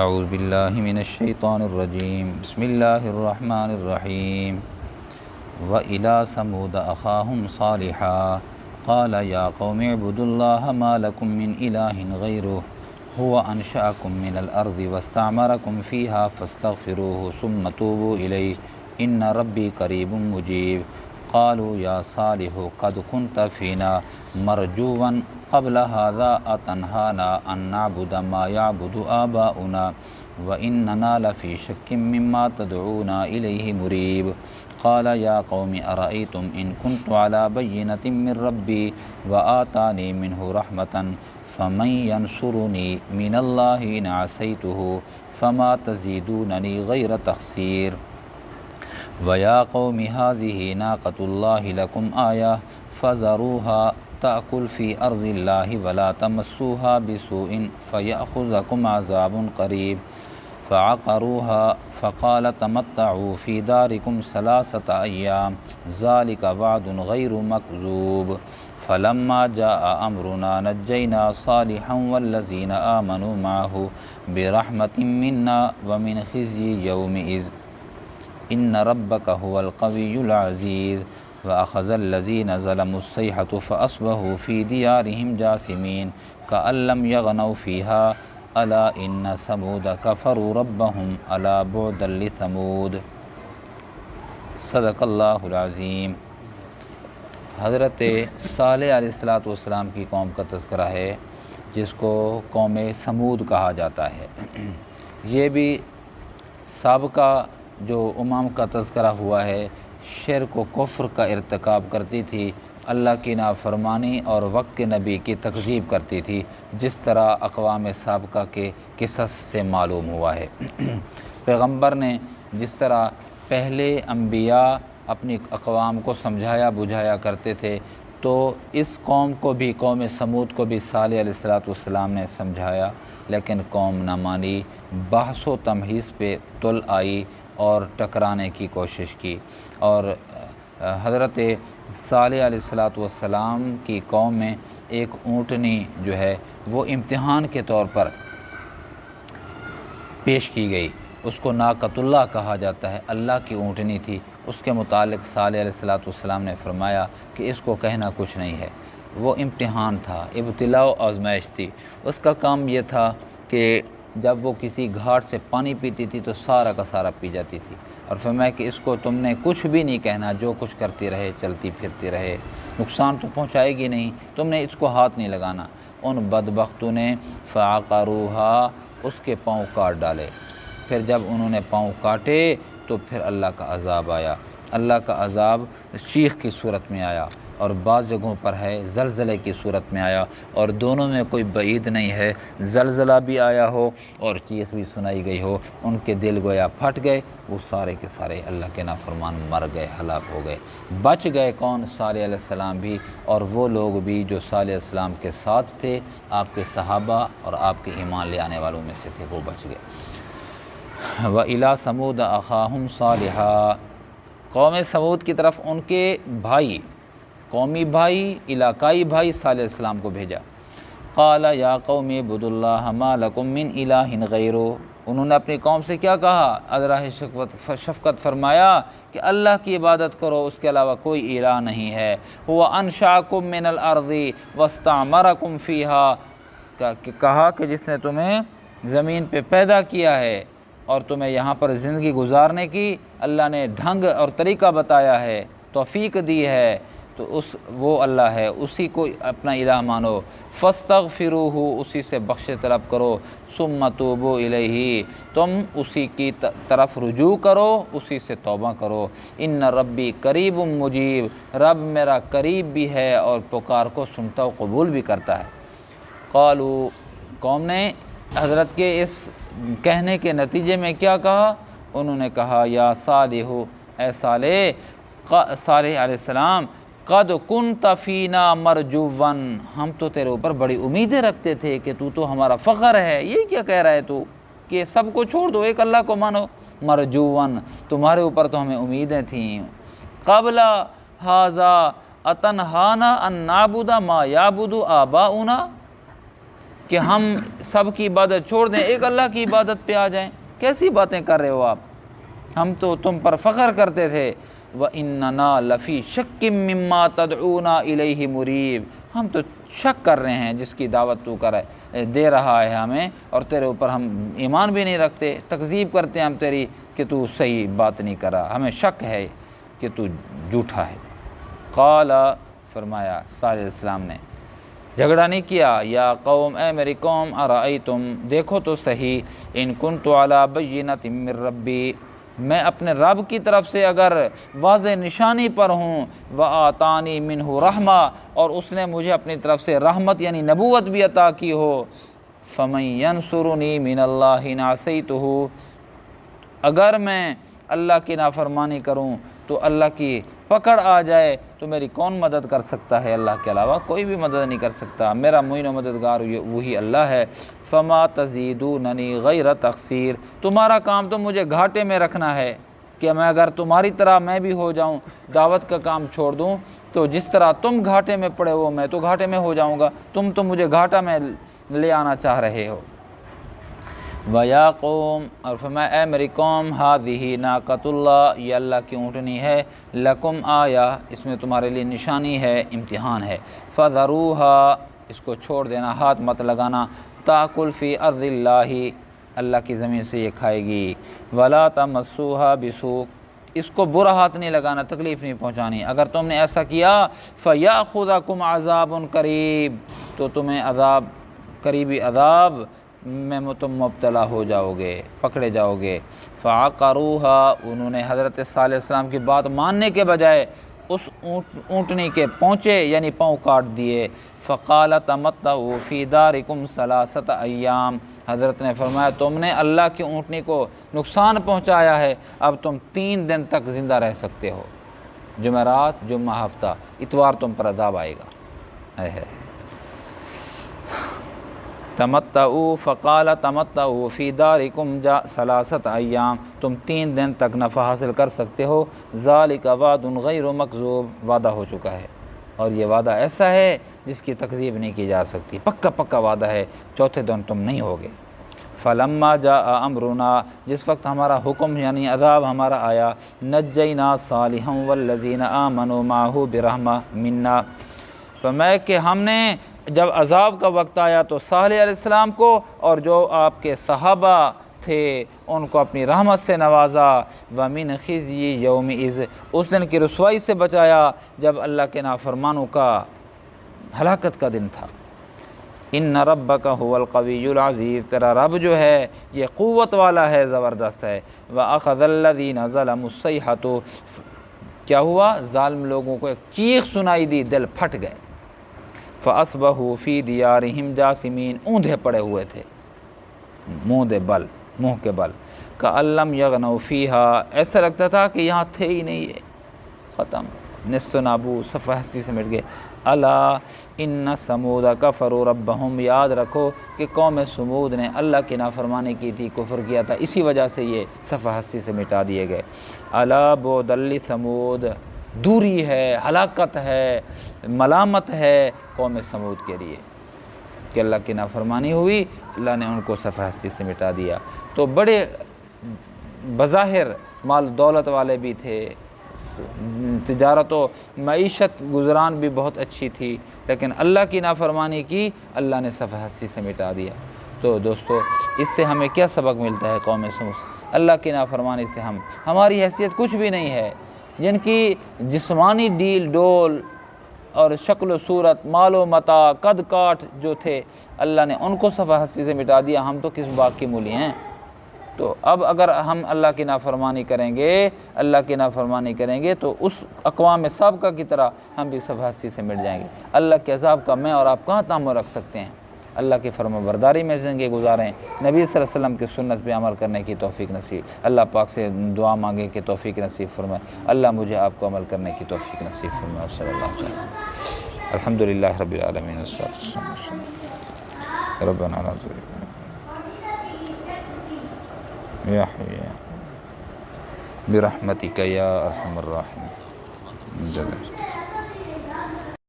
اعوذ باللہ من الشیطان الرجیم بسم اللہ الرحمن الرحیم وَإِلَىٰ ثَمُودَ أَخَاهُمْ صَالِحًا قَالَ يَا قَوْمِ اعْبُدُوا اللَّهَ مَا لَكُم مِّنْ إِلَٰهٍ غَيْرُهُ هُوَ أَنشَأَكُم مِّنَ الْأَرْضِ وَاسْتَعْمَرَكُمْ فِيهَا فَاسْتَغْفِرُوهُ ثُمَّ تُوبُوا إِلَيْهِ إِنَّ رَبِّي قَرِيبٌ مُّجِيبٌ قَالُوا يَا صَالِحُ قَدْ كُنتَ فِينَا مَرْجُوًّا قبل هذا أتنهانا أن نعبد ما يعبد آباؤنا وإننا لفي شك مما تدعونا إليه مريب قال يا قوم أرأيتم إن كنت على بينة من ربي وآتاني منه رحمة فمن ينصرني من الله إن عصيته فما تزيدونني غير تخسير ويا قوم هذه ناقة الله لكم آية فذروها تأكل في أرض الله ولا تمسوها بسوء فيأخذكم عذاب قريب فعقروها فقال تمتعوا في داركم 3 أيام ذلك وعد غير مكذوب فلما جاء أمرنا نجينا صالحا والذين آمنوا معه برحمة منا ومن خزي يومئذ إن ربك هو القوي العزيز وأخذ الذين ظلموا الصيحة فأصبحوا في ديارهم جاثمين كأن لم يغنوا فيها ألا إن ثمود كفروا ربهم ألا بعدا لثمود صدق اللہ العظیم۔ حضرت صالح علیہ السلام کی قوم کا تذکرہ ہے جس کو قوم ثمود کہا جاتا ہے۔ یہ بھی سابقہ جو امم کا تذکرہ ہوا ہے، شرک و کفر کا ارتکاب کرتی تھی، اللہ کی نافرمانی اور وقت کے نبی کی تکذیب کرتی تھی، جس طرح اقوام سابقہ کے قصص سے معلوم ہوا ہے۔ پیغمبر نے جس طرح پہلے انبیاء اپنی اقوام کو سمجھایا بجھایا کرتے تھے، تو اس قوم کو بھی، قوم ثمود کو بھی صالح علیہ السلام نے سمجھایا، لیکن قوم نہ مانی، بحث و تمہیز پہ تل آئی اور ٹکرانے کی کوشش کی، اور حضرت صالح علیہ السلام کی قوم میں ایک اونٹنی جو ہے وہ امتحان کے طور پر پیش کی گئی۔ اس کو ناقۃ اللہ کہا جاتا ہے، اللہ کی اونٹنی تھی۔ اس کے متعلق صالح علیہ السلام نے فرمایا کہ اس کو کہنا کچھ نہیں ہے، وہ امتحان تھا، ابتلاء و آزمائش تھی۔ اس کا کام یہ تھا کہ جب وہ کسی گھاٹ سے پانی پیتی تھی تو سارا کا سارا پی جاتی تھی، اور فرمایا کہ اس کو تم نے کچھ بھی نہیں کہنا، جو کچھ کرتی رہے، چلتی پھرتی رہے، نقصان تو پہنچائے گی نہیں، تم نے اس کو ہاتھ نہیں لگانا۔ ان بدبختوں نے فعقروها، اس کے پاؤں کاٹ ڈالے۔ پھر جب انہوں نے پاؤں کاٹے تو پھر اللہ کا عذاب آیا۔ اللہ کا عذاب چیخ کی صورت میں آیا، اور بعض جگہوں پر ہے زلزلے کی صورت میں آیا، اور دونوں میں کوئی بعید نہیں ہے، زلزلہ بھی آیا ہو اور چیخ بھی سنائی گئی ہو۔ ان کے دل گویا پھٹ گئے، وہ سارے کے سارے اللہ کے نافرمان مر گئے، ہلاک ہو گئے۔ بچ گئے کون؟ صالح علیہ السلام بھی، اور وہ لوگ بھی جو صالح علیہ السلام کے ساتھ تھے، آپ کے صحابہ اور آپ کے ایمان لے آنے والوں میں سے تھے، وہ بچ گئے۔ وَإِلَىٰ ثَمُودَ أَخَاهُمْ صَالِحًا، قوم ثمود کی طرف ان کے بھائی، قومی بھائی، علاقائی بھائی صالح علیہ السلام کو بھیجا۔ قال یا قوم اعبدوا اللہ ما لکم من الہ غیرہ، انہوں نے اپنی قوم سے کیا کہا؟ ازراہ شفقت فرمایا کہ اللہ کی عبادت کرو، اس کے علاوہ کوئی الہ نہیں ہے۔ هو انشأکم من الارض واستعمرکم فیہا، کہا کہ جس نے تمہیں زمین پہ پیدا کیا ہے اور تمہیں یہاں پر زندگی گزارنے کی اللہ نے ڈھنگ اور طریقہ بتایا ہے، توفیق دی ہے، تو وہ اللہ ہے، اسی کو اپنا الہ مانو۔ فاستغفروہ، اسی سے بخشش طلب کرو۔ ثم توبوا الیہ، تم اسی کی طرف رجوع کرو، اسی سے توبہ کرو۔ ان ربی قریب مجیب، رب میرا قریب بھی ہے اور پکار کو سنتا و قبول بھی کرتا ہے۔ قالوا، قوم نے حضرت کے اس کہنے کے نتیجے میں کیا کہا؟ انہوں نے کہا یا صالح، اے صالح علیہ السلام، قد کنت فینا مرجوا، ہم تو تیرے اوپر بڑی امیدیں رکھتے تھے کہ تو ہمارا فخر ہے۔ یہ کیا کہہ رہا ہے تو کہ سب کو چھوڑ دو، ایک اللہ کو مانو؟ مرجوا، تمہارے اوپر تو ہمیں امیدیں تھیں۔ قبل ھذا اتنہانا ان نعبد ما یعبد آباؤنا، کہ ہم سب کی عبادت چھوڑ دیں، ایک اللہ کی عبادت پہ آ جائیں؟ کیسی باتیں کر رہے ہو آپ؟ ہم تو تم پر فخر کرتے تھے۔ وَإِنَّنَا لَفِي شَكٍّ مِّمَّا تَدْعُونَا إِلَيْهِ مُرِيبٍ، ہم تو شک کر رہے ہیں جس کی دعوت تو دے رہا ہے ہمیں، اور تیرے اوپر ہم ایمان بھی نہیں رکھتے، تکذیب کرتے ہیں ہم تیری کہ تو صحیح بات نہیں کر رہا، ہمیں شک ہے کہ تو جھوٹا ہے۔ قال، فرمایا صالح علیہ السلام نے، جھگڑا نہیں کیا، یا قوم، اے میری قوم، ارأیتم، دیکھو تو صحیح، ان کنت علی بینۃ من ربی، میں اپنے رب کی طرف سے اگر واضح نشانی پر ہوں، وآتانی منہ رحمہ، اور اس نے مجھے اپنی طرف سے رحمت یعنی نبوت بھی عطا کی ہو، فمن ینصرنی من اللہ ان عصیتہ، اگر میں اللہ کی نافرمانی کروں تو اللہ کی پکڑ آ جائے تو میری کون مدد کر سکتا ہے؟ اللہ کے علاوہ کوئی بھی مدد نہیں کر سکتا، میرا معین و مددگار وہی اللہ ہے۔ فما تزیدوننی غیر تقصیر، تمہارا کام تو مجھے گھاٹے میں رکھنا ہے کہ میں اگر تمہاری طرح میں بھی ہو جاؤں، دعوت کا کام چھوڑ دوں، تو جس طرح تم گھاٹے میں پڑے ہو میں تو گھاٹے میں ہو جاؤں گا، تم تو مجھے گھاٹا میں لے آنا چاہ رہے ہو۔ وَيَا قوم، اور فرمایا اے میری قوم، هَذِهِ نَاقَةُ اللَّهِ، یہ اللہ کی اونٹنی ہے، لَكُمْ آیہ، اس میں تمہارے لیے نشانی ہے، امتحان ہے، فَذَرُوهَا، اس کو چھوڑ دینا، ہاتھ مت لگانا، تَأْكُلْ فِي أَرْضِ اللَّهِ، اللہ کی زمین سے یہ کھائے گی، وَلَا تَمَسُّوهَا بِسُوءٍ، اس کو برا ہاتھ نہیں لگانا، تکلیف نہیں پہنچانی، اگر تم نے ایسا کیا فَيَأْخُذَكُمْ عَذَابٌ قَرِيبٌ، تو تمہیں عذاب، قریبی عذاب میں تم مبتلا ہو جاؤ گے، پکڑے جاؤ گے۔ فَعَقَرُوهَا، انہوں نے حضرت صالح علیہ السلام کی بات ماننے کے بجائے اس اونٹنی کے پونچے یعنی پاؤں کاٹ دیے۔ فَقَالَ تَمَتَّعُوا فِي دَارِكُمْ ثَلَاثَةَ أَيَّامٍ، حضرت نے فرمایا تم نے اللہ کی اونٹنی کو نقصان پہنچایا ہے، اب تم 3 دن تک زندہ رہ سکتے ہو، جمعرات، جمعہ، ہفتہ، اتوار تم پر عذاب آئے گا۔ تمتعوا، فقال تمتعوا فی دارکم ثلاثۃ ایام، تم 3 دن تک نفع حاصل کر سکتے ہو، ذالک وعد غیر مکذوب، وعدہ ہو چکا ہے، اور یہ وعدہ ایسا ہے جس کی تکذیب نہیں کی جا سکتی، پکا پکا وعدہ ہے، چوتھے دن تم نہیں ہوگے۔ فلما جاء امرنا، جس وقت ہمارا حکم یعنی عذاب ہمارا آیا، نجینا صالحا والذین آمنوا معه برحمہ منا، فرمایا کہ ہم نے جب عذاب کا وقت آیا تو صالح علیہ السلام کو اور جو آپ کے صحابہ تھے ان کو اپنی رحمت سے نوازا، وَمِنْ خِزْيِ يَوْمِئِذٍ، اس دن کی رسوائی سے بچایا جب اللہ کے نافرمانوں کا ہلاکت کا دن تھا۔ ان ربک هو القوی العزیز، تیرا رب جو ہے یہ قوت والا ہے، زبردست ہے۔ وَأَخَذَ الَّذِينَ ظَلَمُوا الصَّيْحَةُ، کیا ہوا؟ ظالم لوگوں کو ایک چیخ سنائی دی، دل پھٹ گئے۔ فَأَصْبَحُوا فِي دِيَارِهِمْ جَاثِمِينَ، اوندھے پڑے ہوئے تھے، منہ کے بل، كَأَن لَّمْ يَغْنَوْا فِيهَا، ایسا لگتا تھا کہ یہاں تھے ہی نہیں، یہ ختم، نصف نابود، صفحہ ہستی سے مٹ گئے۔ الا ان ثمود کفروا ربهم، یاد رکھو کہ قوم ثمود نے اللہ کی نافرمانی کی تھی، کفر کیا تھا، اسی وجہ سے یہ صفحہ ہستی سے مٹا دیے گئے۔ الا بعدا لثمود، دوری ہے، ہلاکت ہے، ملامت ہے قوم ثمود کے لیے کہ اللہ کی نافرمانی ہوئی، اللہ نے ان کو صفحہ ہستی سے مٹا دیا۔ تو بڑے بظاہر مال دولت والے بھی تھے، تجارت و معیشت گزران بھی بہت اچھی تھی، لیکن اللہ کی نافرمانی کی، اللہ نے صفحہ ہستی سے مٹا دیا۔ تو دوستو اس سے ہمیں کیا سبق ملتا ہے؟ قوم ثمود اللہ کی نافرمانی سے ہماری حیثیت کچھ بھی نہیں ہے، جن کی جسمانی ڈیل ڈول اور شکل و صورت، مال و متاع، قد کاٹ جو تھے، اللہ نے ان کو صفحہ ہستی سے مٹا دیا، ہم تو کس باغ کی مولی ہیں۔ تو اب اگر ہم اللہ کی نافرمانی کریں گے تو اس اقوام سابقہ کی طرح ہم بھی صفحہ ہستی سے مٹ جائیں گے۔ اللہ کے عذاب کا میں اور آپ کہاں تحمل رکھ سکتے ہیں؟ اللہ کی فرما برداری میں زندگی گزاریں، نبی صلی اللہ علیہ وسلم کی سنت پہ عمل کرنے کی توفیق نصیب، اللہ پاک سے دعا مانگیں کہ توفیق نصیب فرمائے، اللہ مجھے آپ کو عمل کرنے کی توفیق نصیب فرمائے۔ صلی اللہ علیہ وسلم۔ الحمدللہ رب العالمین، ربنا لا تزغ یا حی برحمتک یا ارحم الراحمین۔